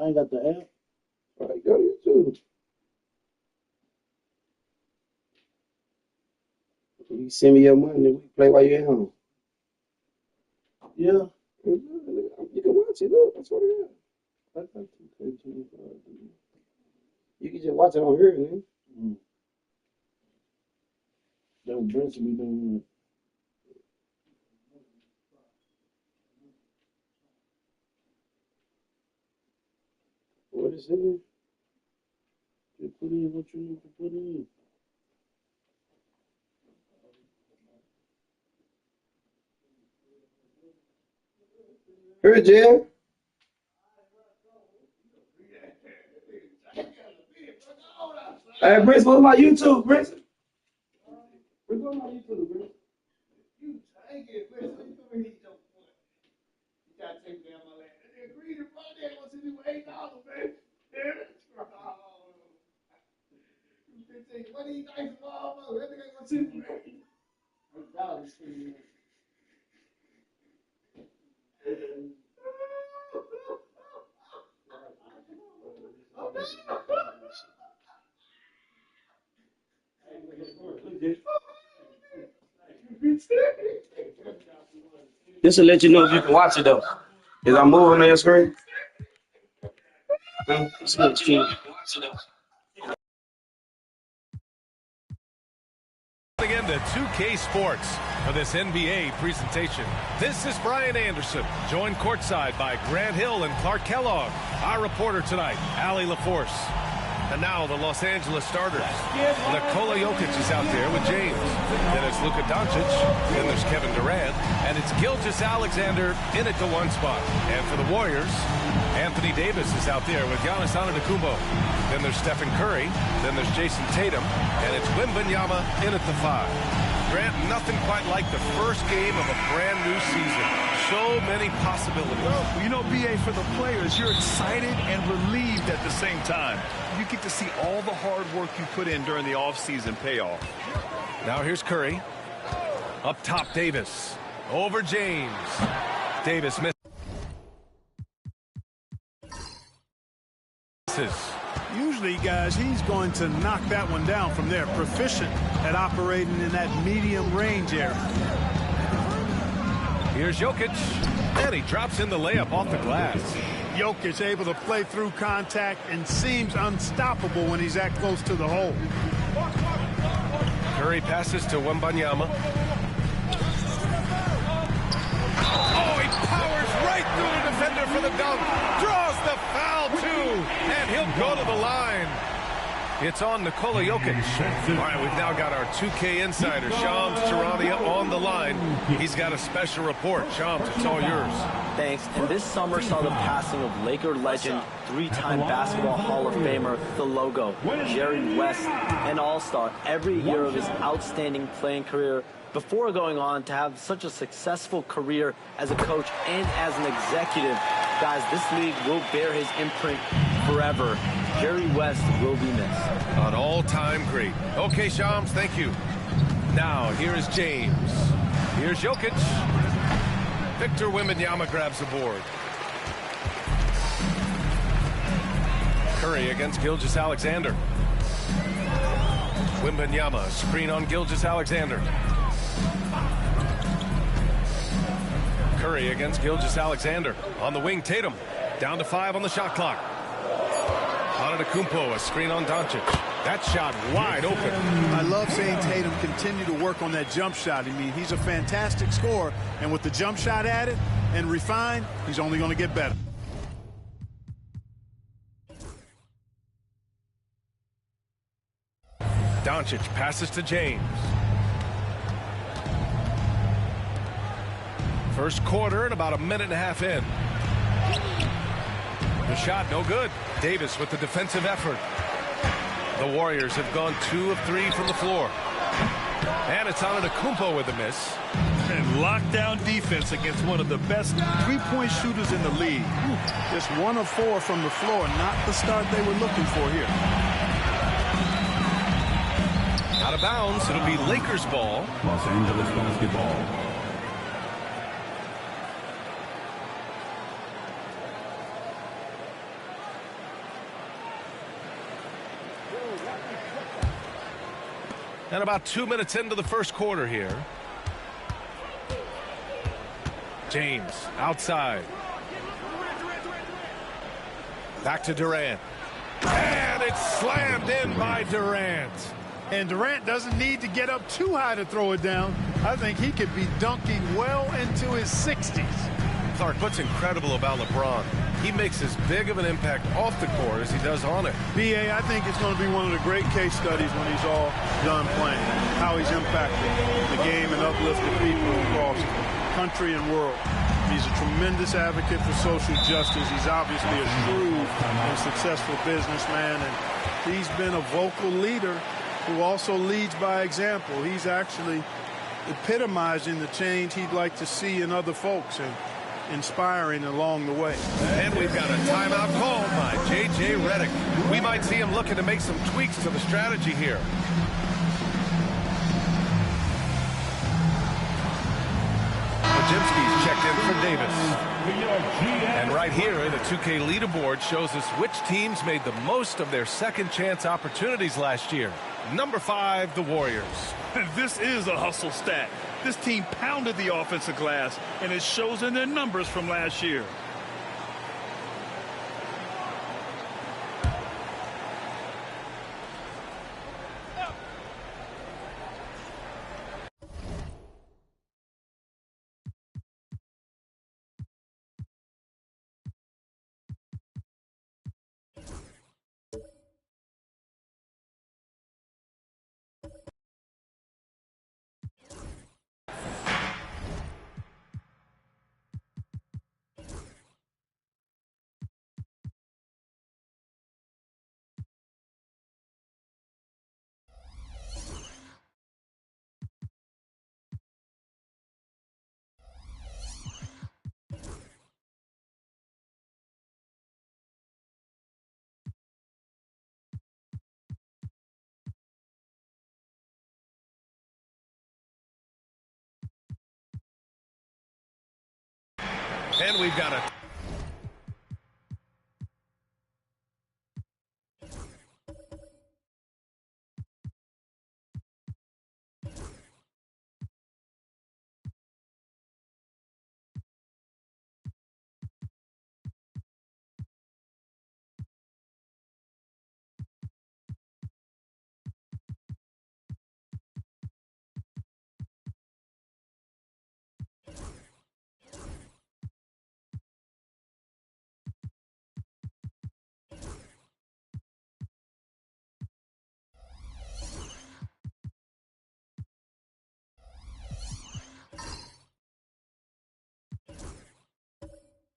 I ain't got the app. All right, go to YouTube. You send me your money and we play while you're at home. Yeah. You can watch it, look. I swear to God. You can just watch it on here, man. That was Brent be doing. What is it? Just put in what you need to put in. Here, Jim. Hey, Britt, what's my YouTube, Britt? What's my YouTube, Britt? You take it, man. So you come here, you don't want. You gotta take down my land. And then Green and Broadhead wants to do $8, man. What do you think of all of us? Everything wants to do, man. $8 for you. This will let you know if you can watch it though. Is I moving on your screen? Again to 2K Sports for this NBA presentation. This is Brian Anderson, joined courtside by Grant Hill and Clark Kellogg. Our reporter tonight, Allie LaForce. And now the Los Angeles starters. Nikola Jokic is out there with James. Then it's Luka Doncic. Then there's Kevin Durant. And it's Gilgeous-Alexander in at the one spot. And for the Warriors, Anthony Davis is out there with Giannis Antetokounmpo. Then there's Stephen Curry. Then there's Jason Tatum. And it's Wembanyama in at the 5. Grant, nothing quite like the first game of a brand new season. So many possibilities. Well, you know, BA, for the players, you're excited and relieved at the same time. You get to see all the hard work you put in during the offseason pay off. Now here's Curry. Up top, Davis. Over James. Davis misses. Usually, guys, he's going to knock that one down from there. Proficient at operating in that medium range area. Here's Jokic. And he drops in the layup off the glass. Jokic able to play through contact and seems unstoppable when he's that close to the hole. Curry passes to Wembanyama. Oh, he powers right through the defender for the dunk. Draws the foul, too. And he'll go to the line. It's on Nikola Jokic. All right, we've now got our 2K insider, Shams Charania, on the line. He's got a special report. Shams, it's all yours. Thanks. And this summer saw the passing of Laker legend, three-time Basketball Hall of Famer, the logo, Jerry West, an all-star every year of his outstanding playing career before going on to have such a successful career as a coach and as an executive. Guys, this league will bear his imprint forever. Jerry West will be missed. An all-time great. Okay, Shams, thank you. Now, here is James. Here's Jokic. Victor Wembanyama grabs the board. Curry against Gilgeous-Alexander. Wembanyama, screen on Gilgeous-Alexander. Curry against Gilgeous-Alexander. On the wing, Tatum. Down to 5 on the shot clock. Antetokounmpo, a screen on Doncic. That shot wide open. I love seeing Tatum continue to work on that jump shot. I mean, he's a fantastic scorer, and with the jump shot added and refined, he's only going to get better. Doncic passes to James. First quarter and about a minute and a half in. The shot no good. Davis with the defensive effort. The Warriors have gone 2 of 3 from the floor. And it's Antetokounmpo with a miss. And lockdown defense against one of the best three-point shooters in the league. Just 1 of 4 from the floor, not the start they were looking for here. Out of bounds, it'll be Lakers ball. Los Angeles basketball. And about 2 minutes into the first quarter here. James outside. Back to Durant. And it's slammed in by Durant. And Durant doesn't need to get up too high to throw it down. I think he could be dunking well into his 60s. Clark, what's incredible about LeBron, he makes as big of an impact off the court as he does on it. B.A., I think it's going to be one of the great case studies when he's all done playing, how he's impacted the game and uplifted people across country and world. He's a tremendous advocate for social justice. He's obviously a shrewd and successful businessman, and he's been a vocal leader who also leads by example. He's actually epitomizing the change he'd like to see in other folks and inspiring along the way. And we've got a timeout called by J.J. Redick. We might see him looking to make some tweaks to the strategy here. Jimsky's checked in for Davis. And right here, the 2K leaderboard shows us which teams made the most of their second chance opportunities last year. Number 5, the Warriors. This is a hustle stat. This team pounded the offensive glass, and it shows in their numbers from last year. And we've got a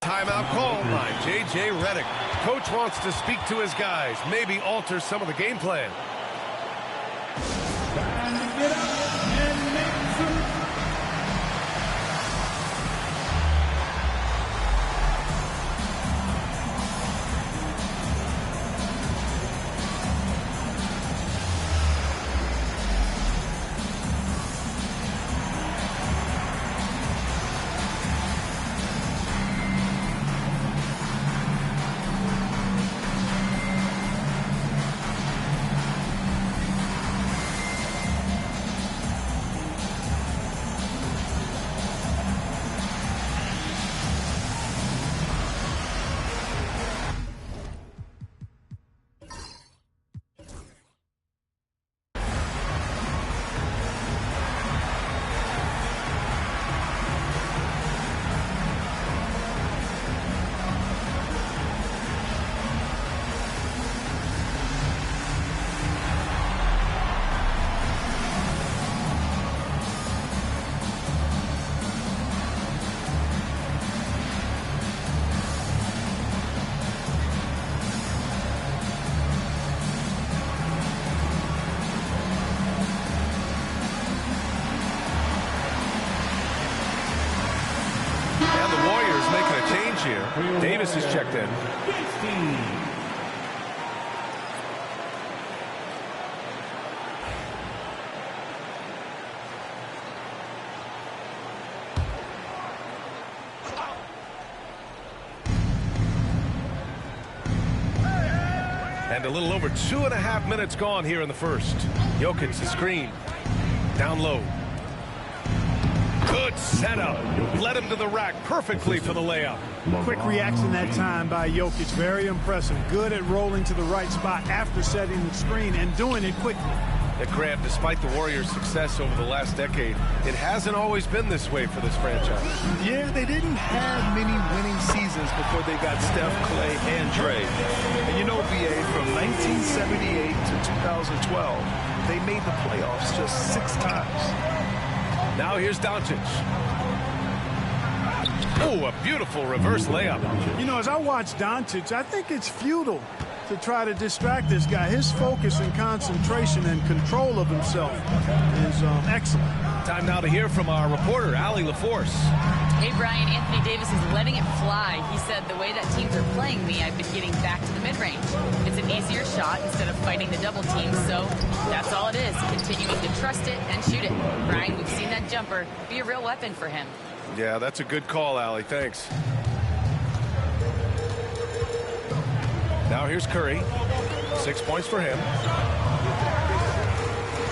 timeout called by J.J. Redick. Coach wants to speak to his guys, maybe alter some of the game plan. Time to get up and make some. Here. Davis is checked in. And a little over 2.5 minutes gone here in the first. Jokic the screen. Down low. Good setup. Led him to the rack perfectly for the layup. Quick reaction that time by Jokic. Very impressive. Good at rolling to the right spot after setting the screen and doing it quickly. And Grant, despite the Warriors' success over the last decade, it hasn't always been this way for this franchise. Yeah, they didn't have many winning seasons before they got Steph, Clay, and Dre. And you know, BA, from 1978 to 2012, they made the playoffs just 6 times. Now here's Doncic. Oh, a beautiful reverse layup. You know, as I watch Doncic, I think it's futile to try to distract this guy. His focus and concentration and control of himself is excellent. Time now to hear from our reporter, Allie LaForce. Hey, Brian, Anthony Davis is letting it fly. He said, the way that teams are playing me, I've been getting back to the mid-range. It's an easier shot instead of fighting the double team, so that's all it is, continuing to trust it and shoot it. Brian, we've seen that jumper be a real weapon for him. Yeah, that's a good call, Allie. Thanks. Now here's Curry. 6 points for him.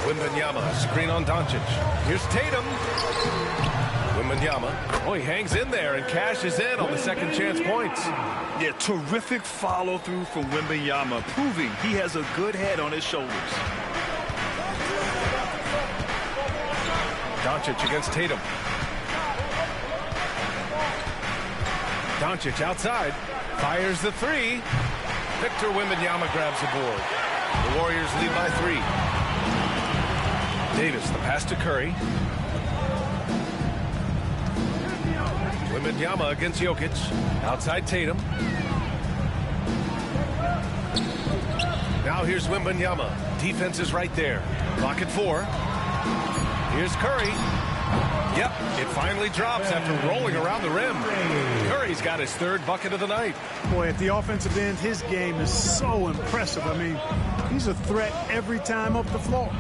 Wembanyama, screen on Doncic. Here's Tatum. Wembanyama. Oh, he hangs in there and cashes in on the second chance points. Yeah, terrific follow-through from Wembanyama, proving he has a good head on his shoulders. Doncic against Tatum. Doncic outside. Fires the three. Victor Wembanyama grabs the board. The Warriors lead by 3. Davis, the pass to Curry. Wembanyama against Jokic. Outside Tatum. Now here's Wembanyama. Defense is right there. Clock at 4. Here's Curry. Yep, it finally drops after rolling around the rim. Curry's got his 3rd bucket of the night. Boy, at the offensive end, his game is so impressive. I mean, he's a threat every time up the floor.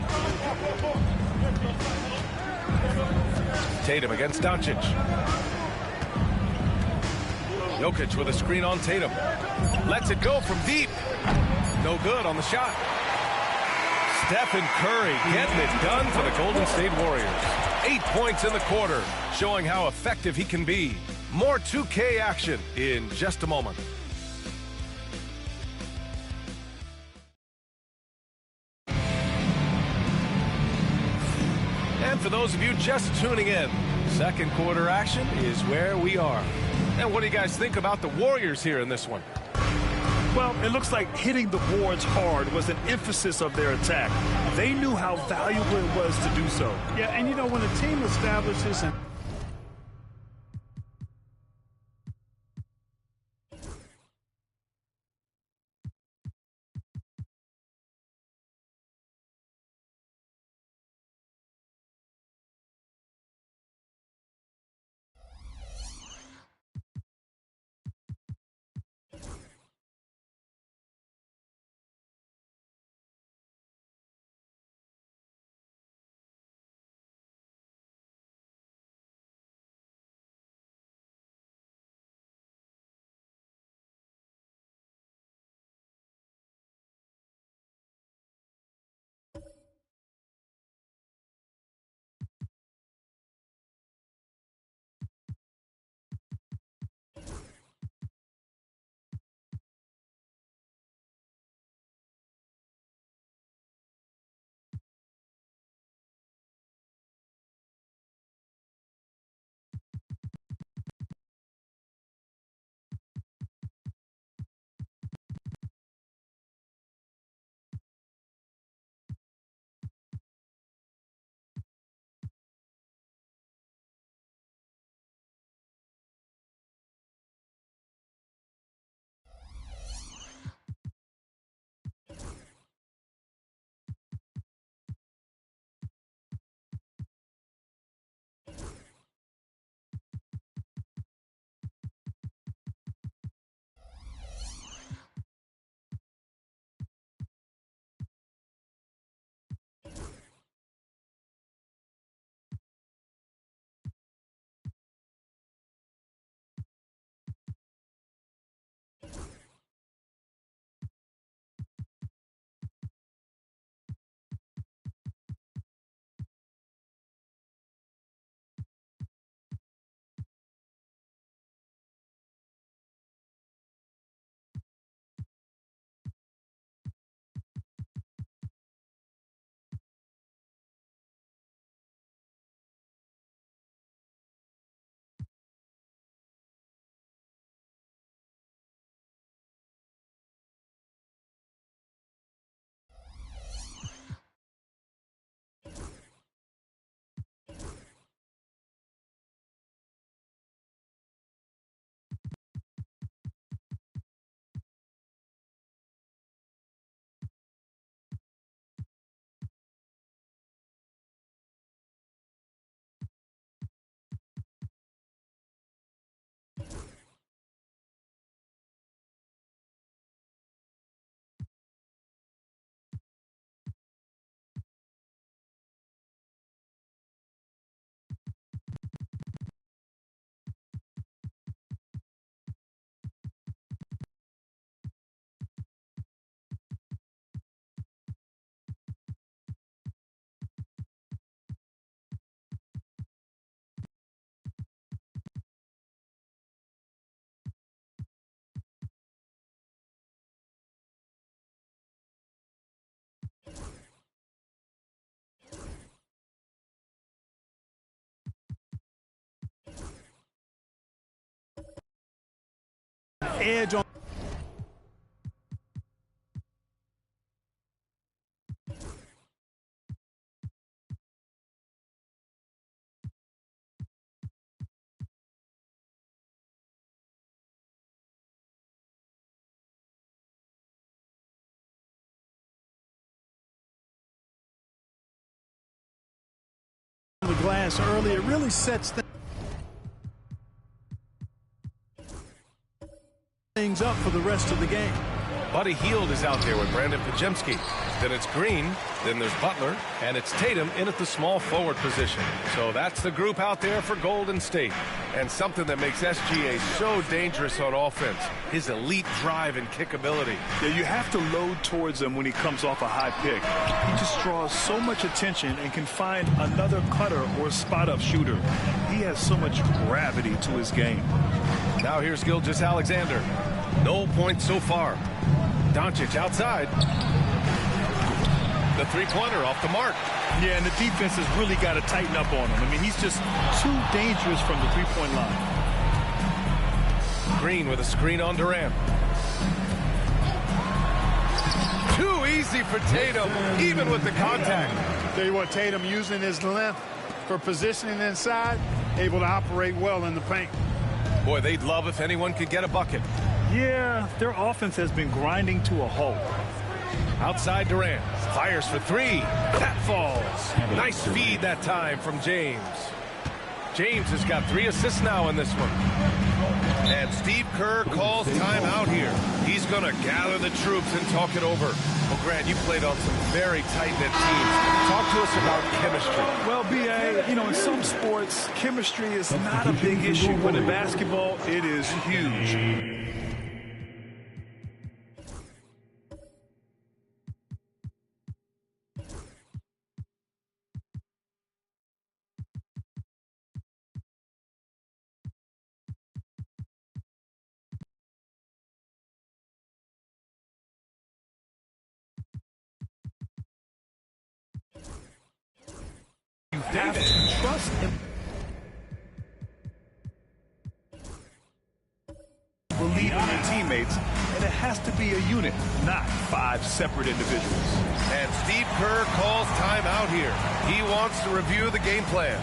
Tatum against Doncic. Jokic with a screen on Tatum. Lets it go from deep. No good on the shot. Stephen Curry getting it done for the Golden State Warriors. 8 points in the quarter, showing how effective he can be. More 2K action in just a moment. And for those of you just tuning in, second quarter action is where we are. And what do you guys think about the Warriors here in this one? Well, it looks like hitting the boards hard was an emphasis of their attack. They knew how valuable it was to do so. Yeah, and you know, when a team establishes an edge on. The glass early, it really sets things up for the rest of the game. Buddy Hield is out there with Brandon Pajemski. Then it's Green, then there's Butler, and it's Tatum in at the small forward position. So that's the group out there for Golden State. And something that makes SGA so dangerous on offense, his elite drive and kick ability. Yeah, you have to load towards him when he comes off a high pick. He just draws so much attention and can find another cutter or spot-up shooter. He has so much gravity to his game. Now here's Gilgeous-Alexander. No points so far. Doncic outside. The three-pointer off the mark. Yeah, and the defense has really got to tighten up on him. I mean, he's just too dangerous from the three-point line. Green with a screen on Durant. Too easy for Tatum, even with the contact. Tell you what, Tatum using his length for positioning inside, able to operate well in the paint. Boy, they'd love if anyone could get a bucket. Yeah, their offense has been grinding to a halt. Outside Durant, fires for three. That falls. Nice feed that time from James. James has got 3 assists now in this one. And Steve Kerr calls timeout here. He's going to gather the troops and talk it over. Well, Grant, you played on some very tight-knit teams. Talk to us about chemistry. Well, B.A., you know, in some sports, chemistry is not a big issue, but in basketball, it is huge. You have to trust him. Believe in your teammates, and it has to be a unit, not 5 separate individuals. And Steve Kerr calls timeout here. He wants to review the game plan.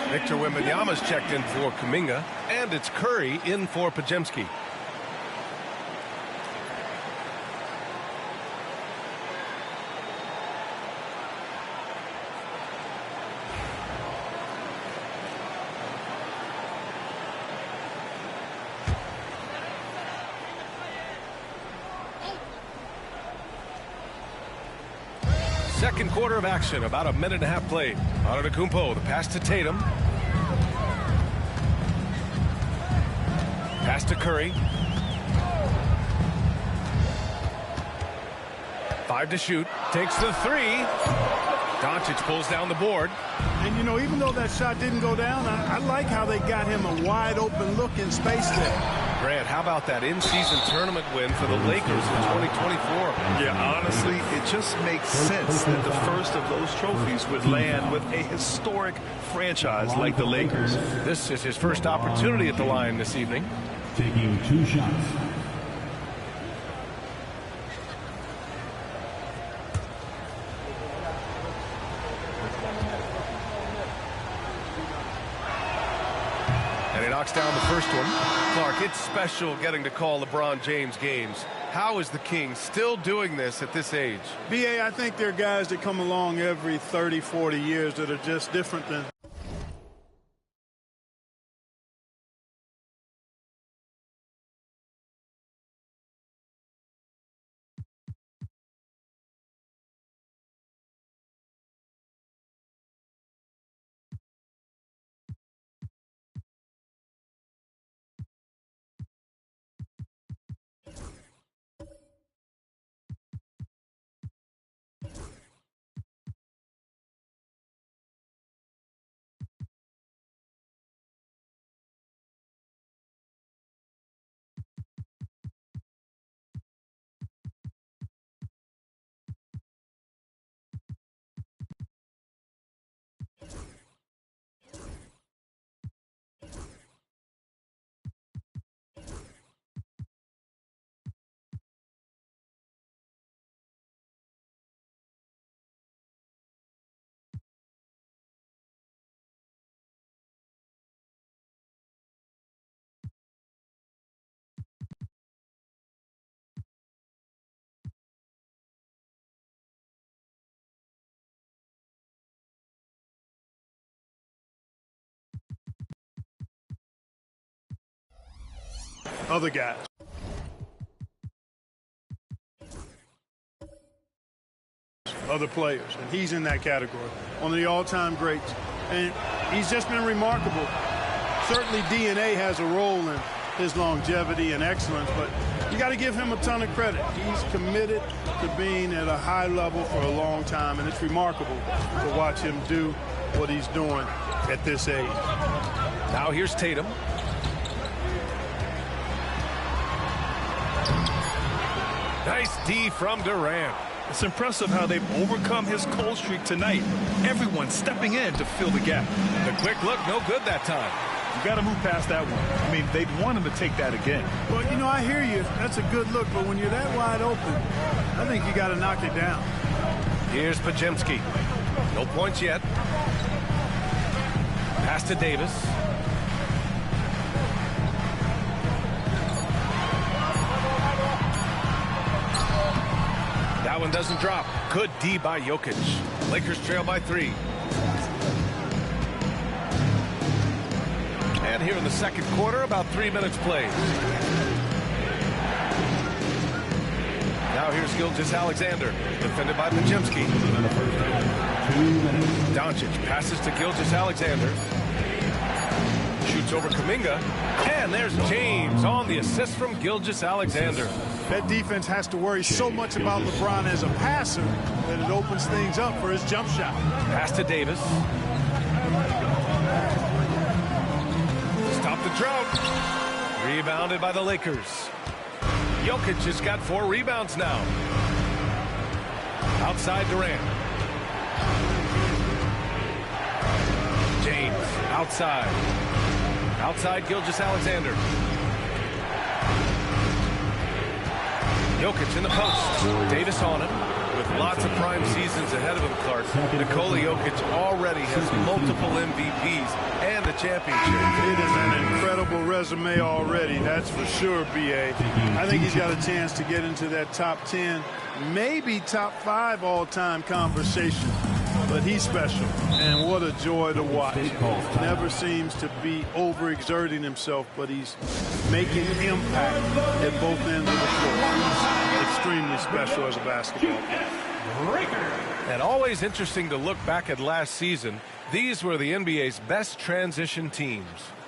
Victor Wembanyama's checked in for Kuminga, and it's Curry in for Pajemski. Second quarter of action, about a minute and a half played. Antetokounmpo, the pass to Tatum. Pass to Curry. 5 to shoot. Takes the 3. Doncic pulls down the board. And, you know, even though that shot didn't go down, I like how they got him a wide open look in space there. Grant, how about that in-season tournament win for the Lakers in 2024? Yeah, honestly, it just makes sense that the first of those trophies would land with a historic franchise like the Lakers. This is his first opportunity at the line this evening. Taking 2 shots. knocks down the first one. Clark, it's special getting to call LeBron James games. How is the King still doing this at this age? BA, I think there are guys that come along every 30, 40 years that are just different than other guys. Other players, and he's in that category, one of the all-time greats. And he's just been remarkable. Certainly DNA has a role in his longevity and excellence, but you got to give him a ton of credit. He's committed to being at a high level for a long time, and it's remarkable to watch him do what he's doing at this age. Now here's Tatum. Nice D from Durant. It's impressive how they've overcome his cold streak tonight. Everyone stepping in to fill the gap. The quick look, no good that time. You got to move past that one. I mean, they'd want him to take that again. Well, you know, I hear you. That's a good look, but when you're that wide open, I think you got to knock it down. Here's Pajemski. No points yet. Pass to Davis. That one doesn't drop. Good D by Jokic. Lakers trail by 3. And here in the second quarter, about 3 minutes played. Now here's Gilgeous-Alexander, defended by Pajemski. Doncic passes to Gilgeous-Alexander. Shoots over Kuminga. And there's James on the assist from Gilgeous-Alexander. That defense has to worry so much about LeBron as a passer that it opens things up for his jump shot. Pass to Davis. Stop the drought. Rebounded by the Lakers. Jokic has got 4 rebounds now. Outside Durant. James outside. Outside Gilgeous-Alexander. Jokic in the post. Davis on him. With lots of prime seasons ahead of him, Clark, Nikola Jokic already has multiple MVPs and a championship. It is an incredible resume already, that's for sure, BA. I think he's got a chance to get into that top 10, maybe top 5 all-time conversation. But he's special, and what a joy to watch. Never seems to be overexerting himself, but he's making impact at both ends of the floor. He's extremely special as a basketball player. And always interesting to look back at last season. These were the NBA's best transition teams.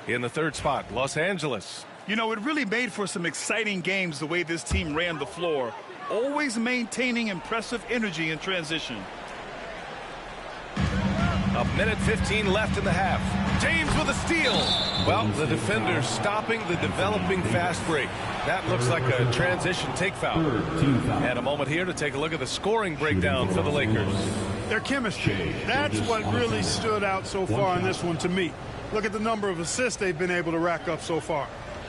In the third spot, Los Angeles. You know, it really made for some exciting games the way this team ran the floor, always maintaining impressive energy in transition. A minute 15 left in the half. James with a steal. Well, the defenders stopping the developing fast break. That looks like a transition take foul. And a moment here to take a look at the scoring breakdown for the Lakers. Their chemistry. That's what really stood out so far in this one to me. Look at the number of assists they've been able to rack up so far.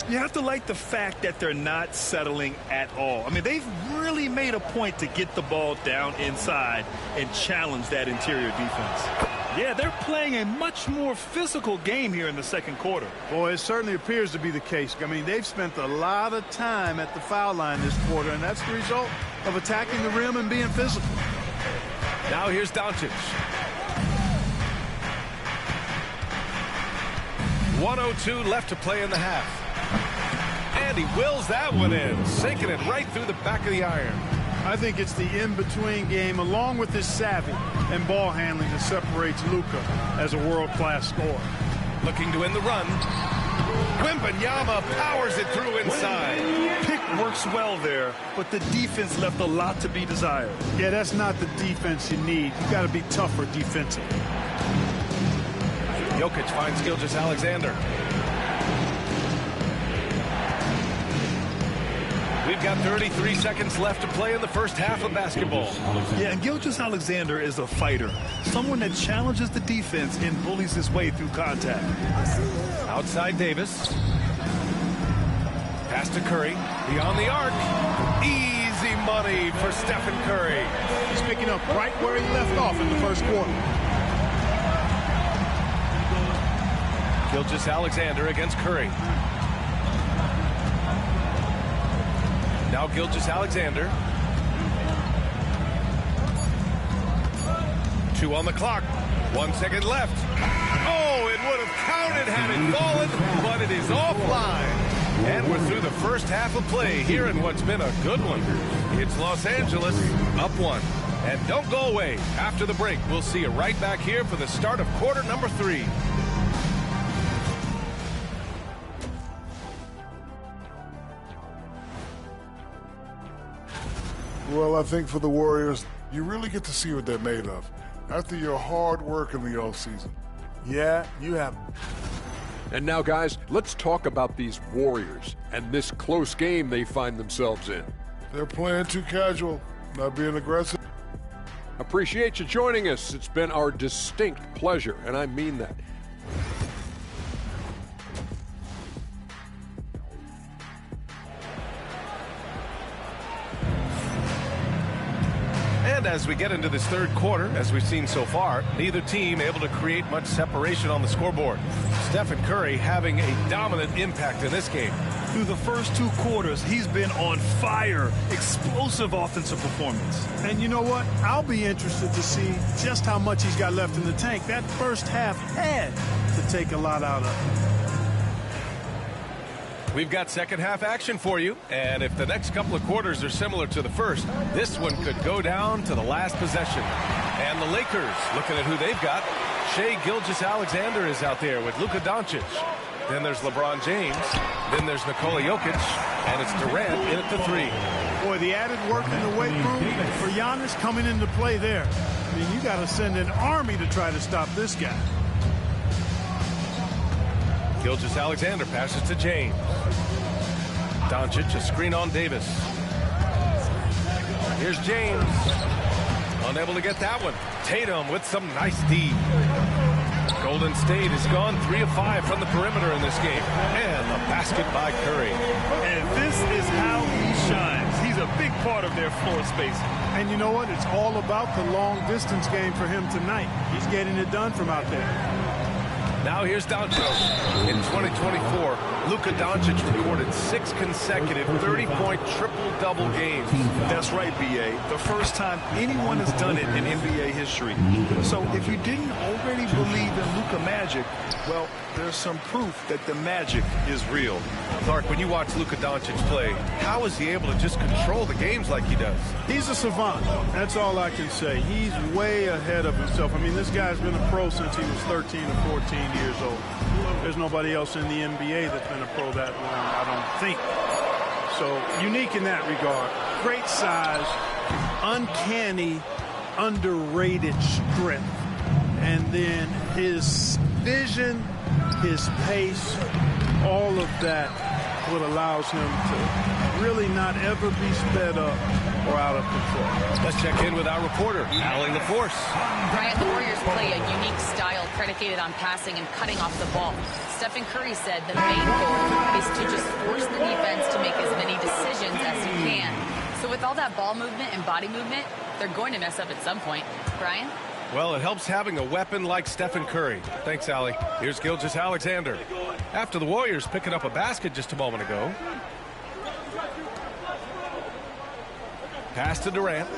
You have to like the fact that they're not settling at all. I mean, they've really made a point to get the ball down inside and challenge that interior defense. Yeah, they're playing a much more physical game here in the second quarter. Boy, it certainly appears to be the case. I mean, they've spent a lot of time at the foul line this quarter, and that's the result of attacking the rim and being physical. Now here's Doncic. 1:02 left to play in the half. And he wills that one in, sinking it right through the back of the iron. I think it's the in-between game, along with his savvy and ball handling, that separates Luka as a world-class scorer. Looking to win the run. Wembanyama powers it through inside. Pick works well there, but the defense left a lot to be desired. Yeah, that's not the defense you need. You got to be tougher defensively. Jokic finds Gilgeous-Alexander. We've got 33 seconds left to play in the first half of basketball. Yeah, and Gilgeous-Alexander is a fighter, someone that challenges the defense and bullies his way through contact. Outside Davis. Pass to Curry. Beyond the arc. Easy money for Stephen Curry. He's picking up right where he left off in the first quarter. Gilgeous-Alexander against Curry. Now Gilgeous-Alexander. 2 on the clock. 1 second left. Oh, it would have counted had it fallen, but it is offline. And we're through the first half of play here in what's been a good one. It's Los Angeles up 1. And don't go away. After the break, we'll see you right back here for the start of quarter number 3. Well, I think for the Warriors, you really get to see what they're made of after your hard work in the offseason. Yeah, you have. And now, guys, let's talk about these Warriors and this close game they find themselves in. They're playing too casual, not being aggressive. Appreciate you joining us. It's been our distinct pleasure, and I mean that. And as we get into this third quarter, as we've seen so far, neither team able to create much separation on the scoreboard. Stephen Curry having a dominant impact in this game. Through the first 2 quarters, he's been on fire. Explosive offensive performance. And you know what? I'll be interested to see just how much he's got left in the tank. That first half had to take a lot out of it. We've got second half action for you, and if the next couple of quarters are similar to the first, this one could go down to the last possession. And the Lakers, looking at who they've got, Shai Gilgeous-Alexander is out there with Luka Doncic. Then there's LeBron James. Then there's Nikola Jokic, and it's Durant in at the 3. Boy, the added work in the weight room for Giannis coming into play there. I mean, you got to send an army to try to stop this guy. Gilgeous-Alexander passes to James. Doncic, a screen on Davis. Here's James. Unable to get that one. Tatum with some nice D. Golden State has gone 3 of 5 from the perimeter in this game. And a basket by Curry. And this is how he shines. He's a big part of their floor space. And you know what? It's all about the long distance game for him tonight. He's getting it done from out there. Now here's Doncic. In 2024, Luka Doncic recorded 6 consecutive 30-point triple-double games. That's right, B.A. The first time anyone has done it in NBA history. So if you didn't already believe in Luka magic, well, there's some proof that the magic is real. Clark, when you watch Luka Doncic play, how is he able to just control the games like he does? He's a savant. That's all I can say. He's way ahead of himself. I mean, this guy's been a pro since he was 13 or 14 years old. There's nobody else in the NBA that's been a pro that long, I don't think. So, unique in that regard. Great size, uncanny, underrated strength. And then his vision, his pace, all of that what allows him to really not ever be sped up or out of control. Let's check in with our reporter, Allie LaForce. Brian, the Warriors play a unique style predicated on passing and cutting off the ball. Stephen Curry said the main goal is to just force the defense to make as many decisions as you can. So with all that ball movement and body movement, they're going to mess up at some point. Brian? Well, it helps having a weapon like Stephen Curry. Thanks, Allie. Here's Gilgeous-Alexander. After the Warriors picking up a basket just a moment ago. Pass to Durant.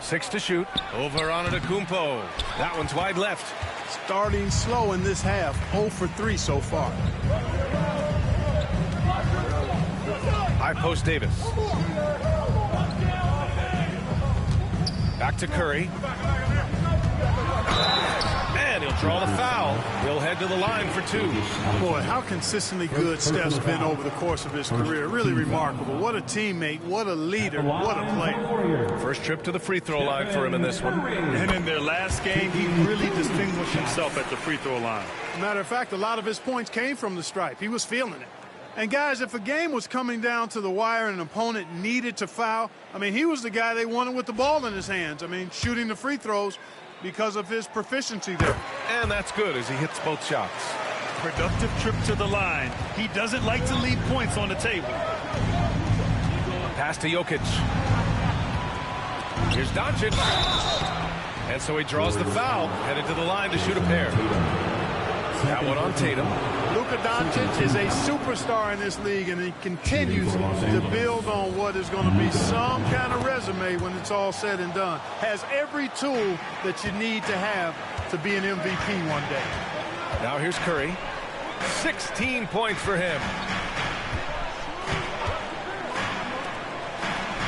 Six to shoot. Over on Antetokounmpo. That one's wide left. Starting slow in this half. 0 for 3 so far. High post Davis. Back to Curry. And he'll draw the foul. He'll head to the line for 2. Boy, how consistently good Steph's been over the course of his career. Really remarkable. What a teammate, what a leader, what a player. First trip to the free throw line for him in this one. And in their last game, he really distinguished himself at the free throw line. Matter of fact, a lot of his points came from the stripe. He was feeling it. And guys, if a game was coming down to the wire and an opponent needed to foul, I mean, he was the guy they wanted with the ball in his hands. I mean, shooting the free throws because of his proficiency there. And that's good as he hits both shots. Productive trip to the line. He doesn't like to leave points on the table. Pass to Jokic. Here's Doncic. And so he draws the foul, headed to the line to shoot a pair. That one on Tatum. Luka Doncic is a superstar in this league, and he continues to build on what is going to be some kind of resume when it's all said and done. Has every tool that you need to have to be an MVP one day. Now here's Curry. 16 points for him.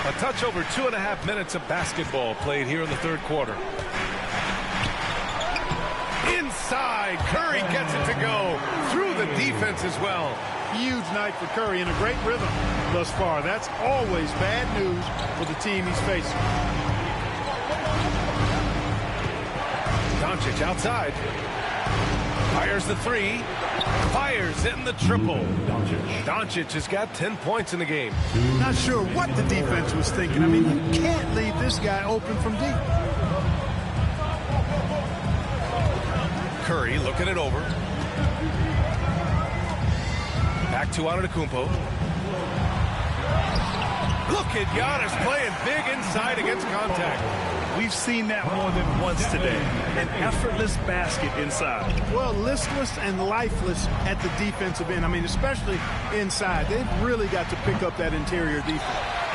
A touch over 2.5 minutes of basketball played here in the third quarter. Inside, Curry gets it to go through the defense as well. Huge night for Curry and a great rhythm thus far. That's always bad news for the team he's facing. Doncic outside. Fires the three. Fires in the triple. Doncic has got 10 points in the game. Not sure what the defense was thinking. I mean, you can't leave this guy open from deep. Curry looking it over. Back to Antetokounmpo. Look at Giannis playing big inside against contact. We've seen that more than once today. An effortless basket inside. Well, listless and lifeless at the defensive end. I mean, especially inside. They've really got to pick up that interior defense.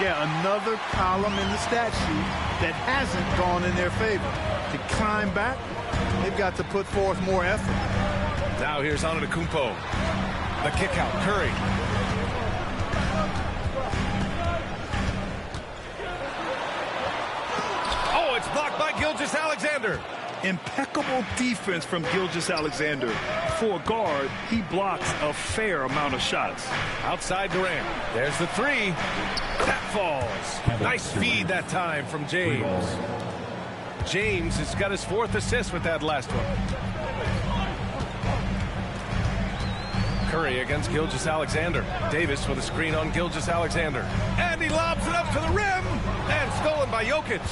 Yeah, another column in the stat sheet that hasn't gone in their favor. To climb back, they've got to put forth more effort. Now here's Antetokounmpo. The kick out, Curry. Oh, it's blocked by Gilgeous-Alexander. Impeccable defense from Gilgeous-Alexander. For a guard, he blocks a fair amount of shots. Outside Durant. There's the three. That falls. Nice feed that time from James. James has got his 4th assist with that last one. Curry against Gilgeous-Alexander. Davis with a screen on Gilgeous-Alexander. And he lobs it up to the rim. And stolen by Jokic.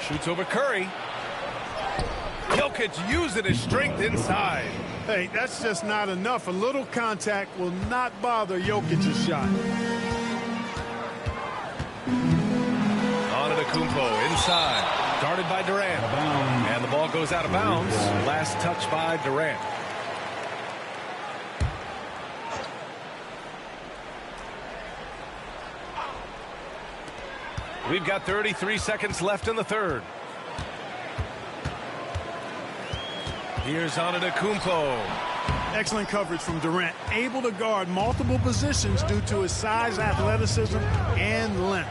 Shoots over Curry. Jokic using his strength inside. Hey, that's just not enough. A little contact will not bother Jokic's shot. Antetokounmpo inside. Guarded by Durant. And the ball goes out of bounds. Last touch by Durant. We've got 33 seconds left in the third. Here's Antetokounmpo. Excellent coverage from Durant. Able to guard multiple positions due to his size, athleticism, and length.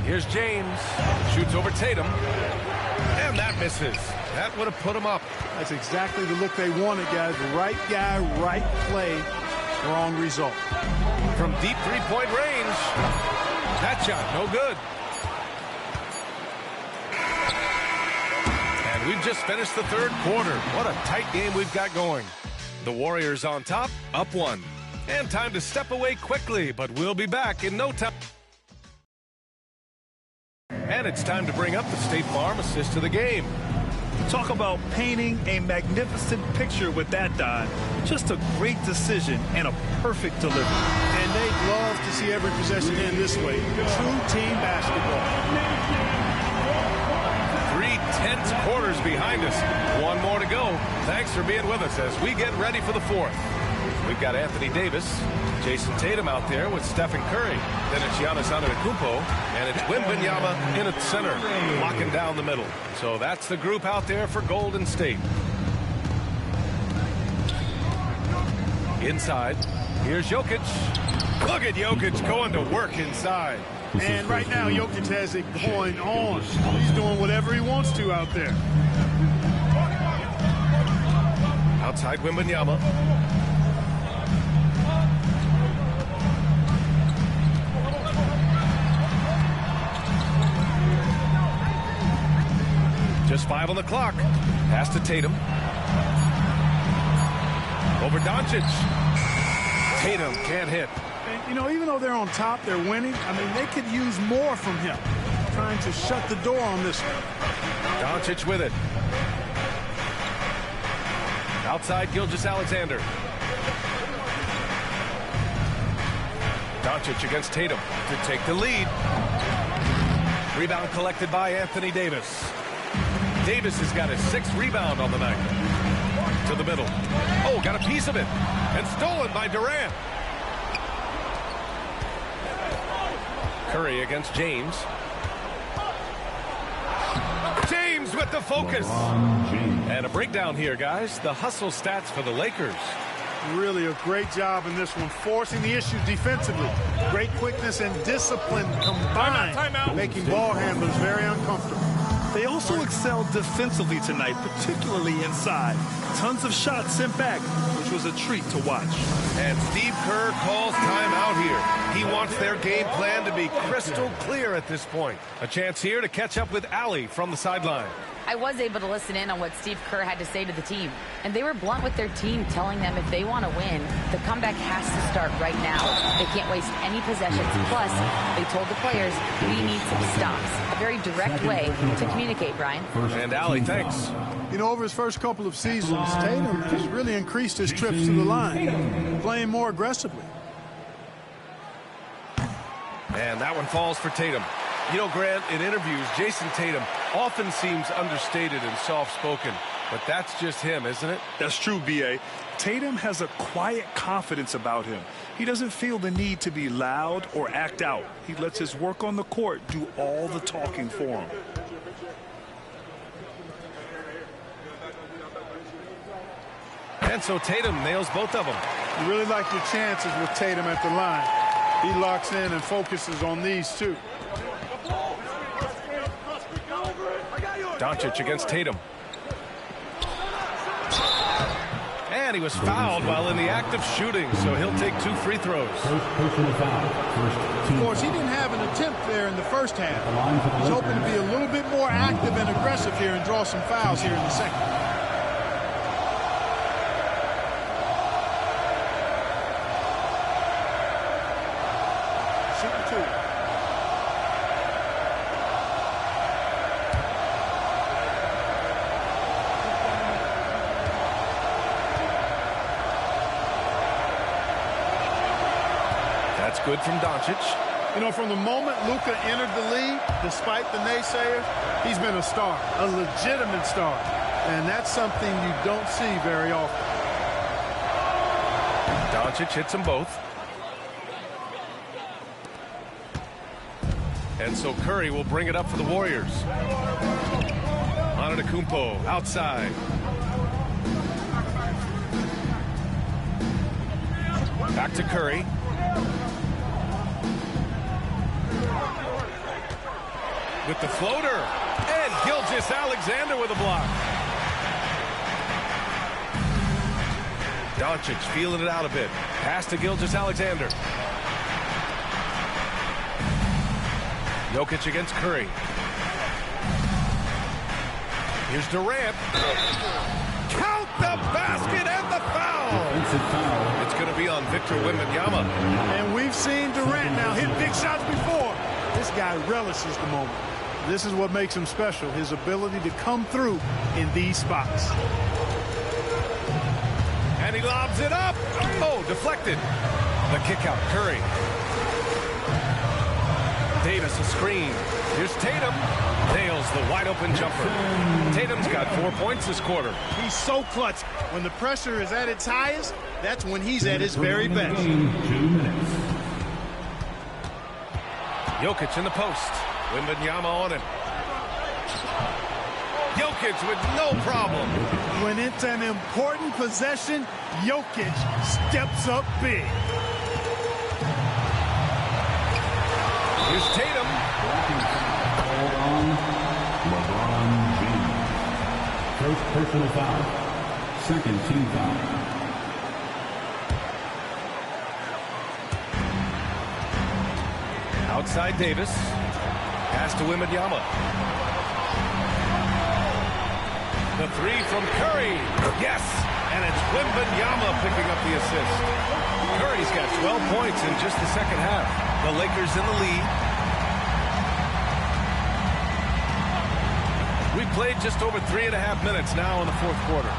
Here's James. Shoots over Tatum. And that misses. That would have put him up. That's exactly the look they wanted, guys. Right guy, right play, wrong result. From deep three-point range. That shot, no good. And we've just finished the third quarter. What a tight game we've got going. The Warriors on top, up 1. And time to step away quickly, but we'll be back in no time. And it's time to bring up the State Farm assist of the game. Talk about painting a magnificent picture with that dive. Just a great decision and a perfect delivery. And they'd love to see everyone every possession end this way. True team basketball. 3 tense quarters behind us. One more to go. Thanks for being with us as we get ready for the fourth. We've got Anthony Davis, Jason Tatum out there with Stephen Curry. Then it's Giannis Antetokounmpo, and it's Wembanyama in at center, locking down the middle. So that's the group out there for Golden State. Inside, here's Jokic. Look at Jokic going to work inside. And right now, Jokic has it going on. He's doing whatever he wants to out there. Outside Wembanyama. Just 5 on the clock. Pass to Tatum. Over Doncic. Tatum can't hit. And, you know, even though they're on top, they're winning. I mean, they could use more from him. Trying to shut the door on this one. Doncic with it. Outside Gilgeous-Alexander. Doncic against Tatum to take the lead. Rebound collected by Anthony Davis. Davis has got his 6th rebound on the night. To the middle. Oh, got a piece of it. And stolen by Durant. Curry against James. James with the focus. And a breakdown here, guys. The hustle stats for the Lakers. Really a great job in this one, forcing the issues defensively. Great quickness and discipline combined, timeout. Making ball handlers very uncomfortable. They also excelled defensively tonight, particularly inside. Tons of shots sent back, which was a treat to watch. And Steve Kerr calls timeout here. He wants their game plan to be crystal clear at this point. A chance here to catch up with Allie from the sideline. I was able to listen in on what Steve Kerr had to say to the team. And they were blunt with their team, telling them if they want to win, the comeback has to start right now. They can't waste any possessions. Plus, they told the players, we need some stops. A very direct way to communicate, Brian. And Allie, thanks. You know, over his first couple of seasons, Tatum has really increased his trips to the line, playing more aggressively. And that one falls for Tatum. You know, Grant, in interviews, Jason Tatum often seems understated and soft-spoken, but that's just him, isn't it? That's true, B.A. Tatum has a quiet confidence about him. He doesn't feel the need to be loud or act out. He lets his work on the court do all the talking for him. And so Tatum nails both of them. You really like your chances with Tatum at the line. He locks in and focuses on these two. Doncic against Tatum. And he was fouled while in the act of shooting, so he'll take 2 free throws. Of course, he didn't have an attempt there in the first half. He's hoping to be a little bit more active and aggressive here and draw some fouls here in the second. Shooting 2. That's good from Doncic. You know, from the moment Luka entered the league, despite the naysayers, he's been a star, a legitimate star. And that's something you don't see very often. Doncic hits them both. And so Curry will bring it up for the Warriors. Antetokounmpo outside. Back to Curry. With the floater. And Gilgeous-Alexander with a block. Doncic feeling it out a bit. Pass to Gilgeous-Alexander. Jokic against Curry. Here's Durant. Count the basket and the foul. It's going to be on Victor Wembanyama. And we've seen Durant now hit big shots before. This guy relishes the moment. This is what makes him special, his ability to come through in these spots. And he lobs it up. Oh, deflected. The kick out, Curry. Davis a screen. Here's Tatum. Nails the wide-open jumper. Tatum's got 4 points this quarter. He's so clutch. When the pressure is at its highest, that's when he's at his very best. 2 minutes. Jokic in the post. Wembanyama on him. Jokic with no problem. When it's an important possession, Jokic steps up big. Here's Tatum. Hold on, LeBron James. First personal foul. Second team foul. Outside Davis. Pass to Wembanyama. The three from Curry. Yes! And it's Wembanyama picking up the assist. Curry's got 12 points in just the second half. The Lakers in the lead. We've played just over 3.5 minutes now in the fourth quarter.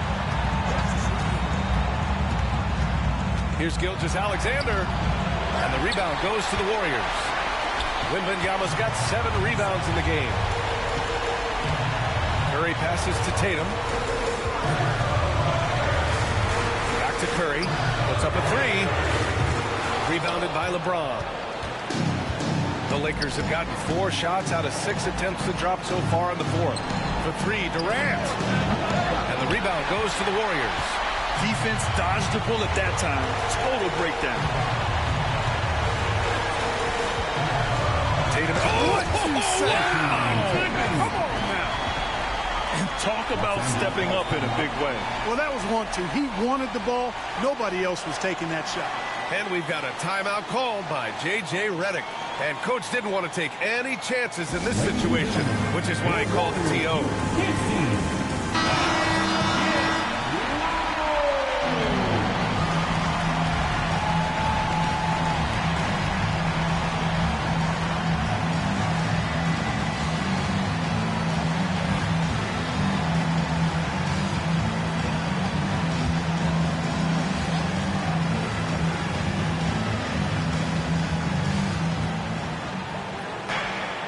Here's Gilgeous-Alexander. And the rebound goes to the Warriors. Wembanyama's got 7 rebounds in the game. Curry passes to Tatum. Back to Curry. Puts up a 3. Rebounded by LeBron. The Lakers have gotten 4 shots out of 6 attempts to drop so far in the fourth. For 3, Durant. And the rebound goes to the Warriors. Defense dodged the bullet that time. Total breakdown. Tatum. Come on now. And talk about stepping up in a big way. Well, that was 1-2. He wanted the ball. Nobody else was taking that shot. And we've got a timeout called by J.J. Redick. And Coach didn't want to take any chances in this situation, which is why he called the TO.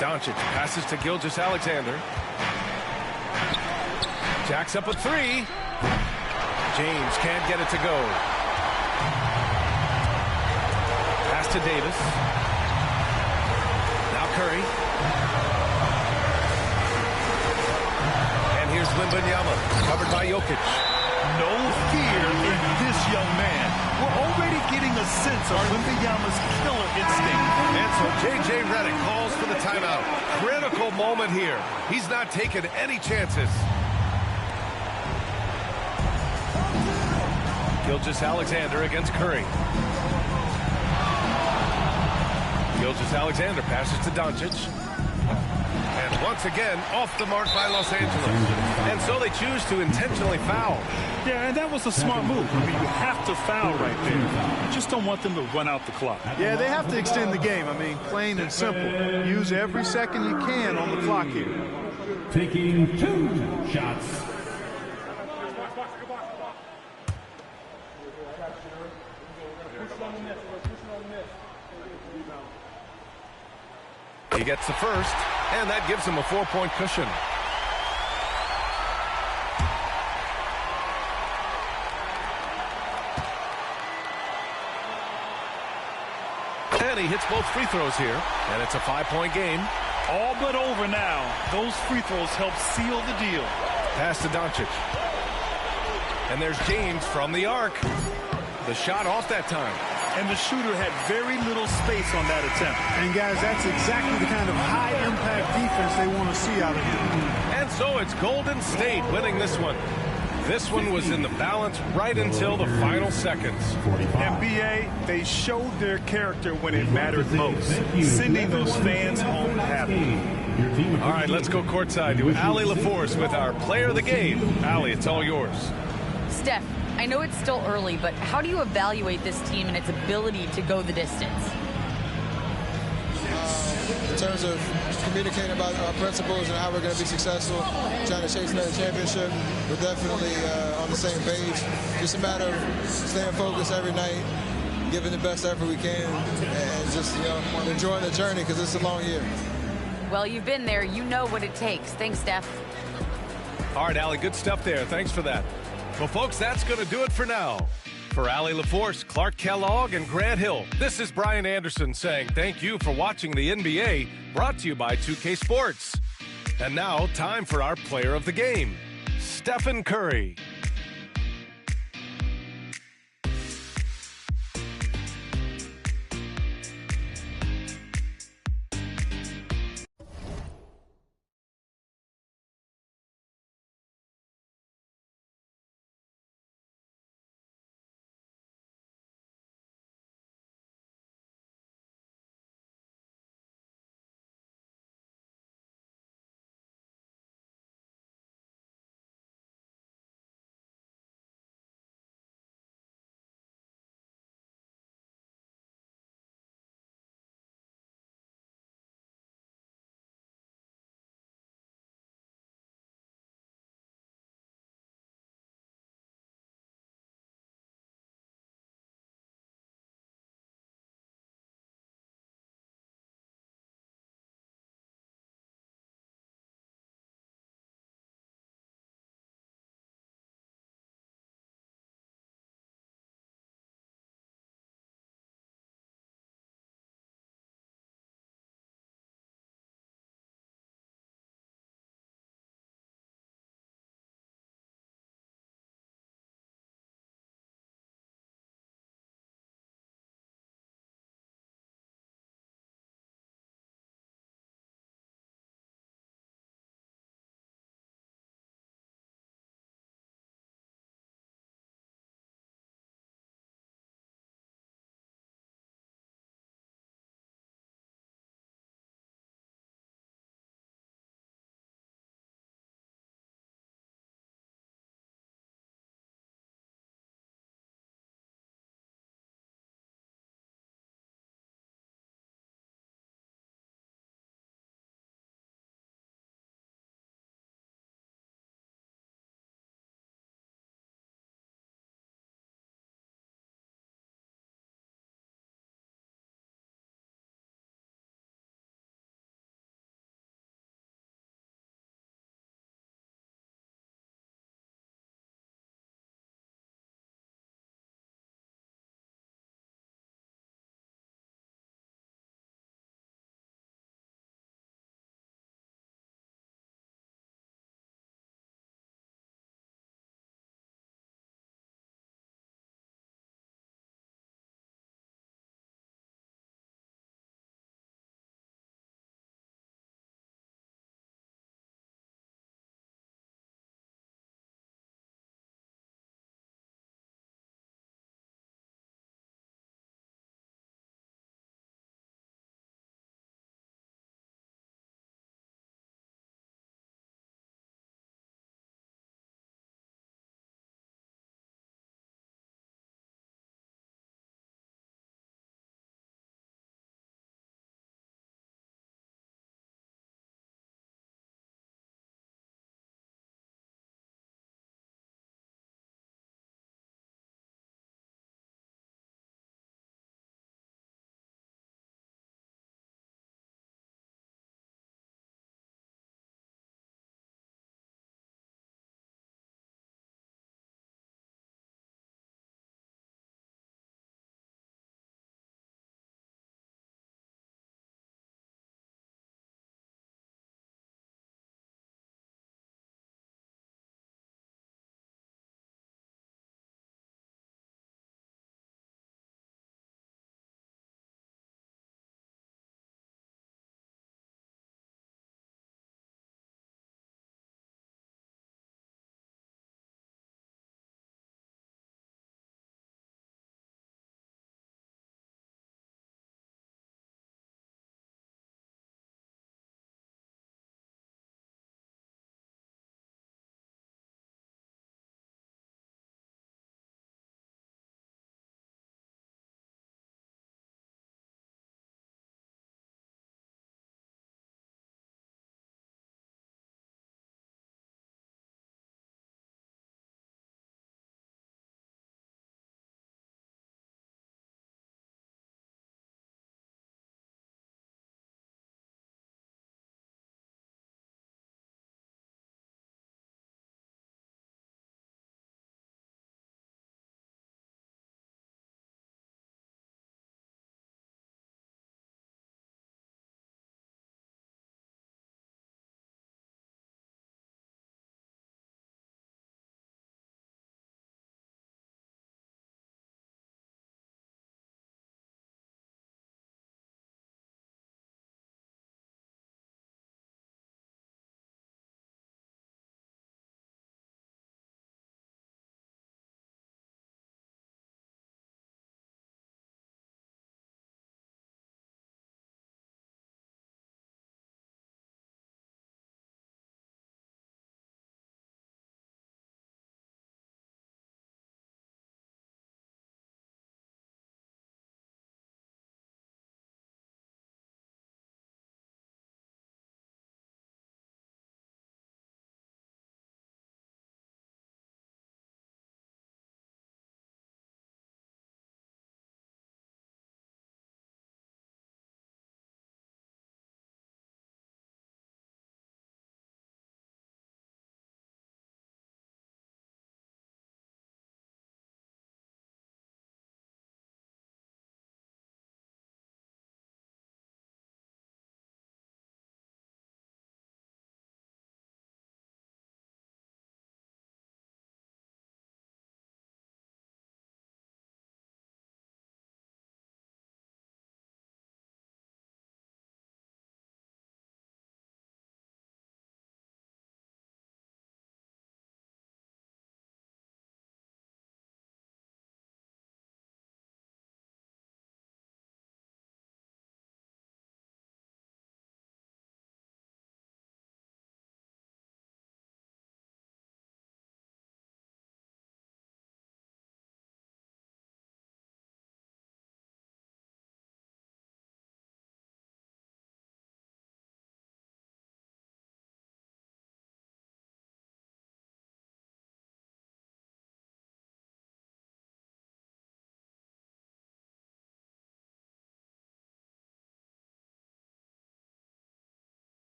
Doncic passes to Gilgeous-Alexander. Jacks up a 3. James can't get it to go. Pass to Davis. Now Curry. And here's Wembanyama, covered by Jokic. No fear in this young man. We're already getting a sense of Wembanyama's killer instinct. And so J.J. Redick calls for the timeout. Critical moment here. He's not taking any chances. Gilgeous-Alexander against Curry. Gilgeous-Alexander passes to Doncic. And once again, off the mark by Los Angeles. And so they choose to intentionally foul. Yeah, and that was a smart move. I mean, you have to foul right there. You just don't want them to run out the clock. Yeah, they have to extend the game. I mean, plain and simple. Use every second you can on the clock here. Taking 2 shots. He gets the first, and that gives him a 4-point cushion. And he hits both free throws here, and it's a 5-point game. All but over now. Those free throws help seal the deal. Pass to Doncic. And there's James from the arc. The shot off that time. And the shooter had very little space on that attempt. And, guys, that's exactly the kind of high-impact defense they want to see out of him. And so it's Golden State winning this one. This one was in the balance right until the final seconds. And, B.A., they showed their character when it mattered most, sending those fans home happy. All right, let's go courtside to Allie LaForce with our player of the game. Allie, it's all yours. Steph, I know it's still early, but how do you evaluate this team and its ability to go the distance? In terms of communicating about our principles and how we're going to be successful, trying to chase another championship, we're definitely on the same page. Just a matter of staying focused every night, giving the best effort we can, and just, enjoying the journey because it's a long year. Well, you've been there. You know what it takes. Thanks, Steph. All right, Allie, good stuff there. Thanks for that. Well, folks, that's going to do it for now. For Allie LaForce, Clark Kellogg, and Grant Hill, this is Brian Anderson saying thank you for watching the NBA, brought to you by 2K Sports. And now, time for our player of the game, Stephen Curry.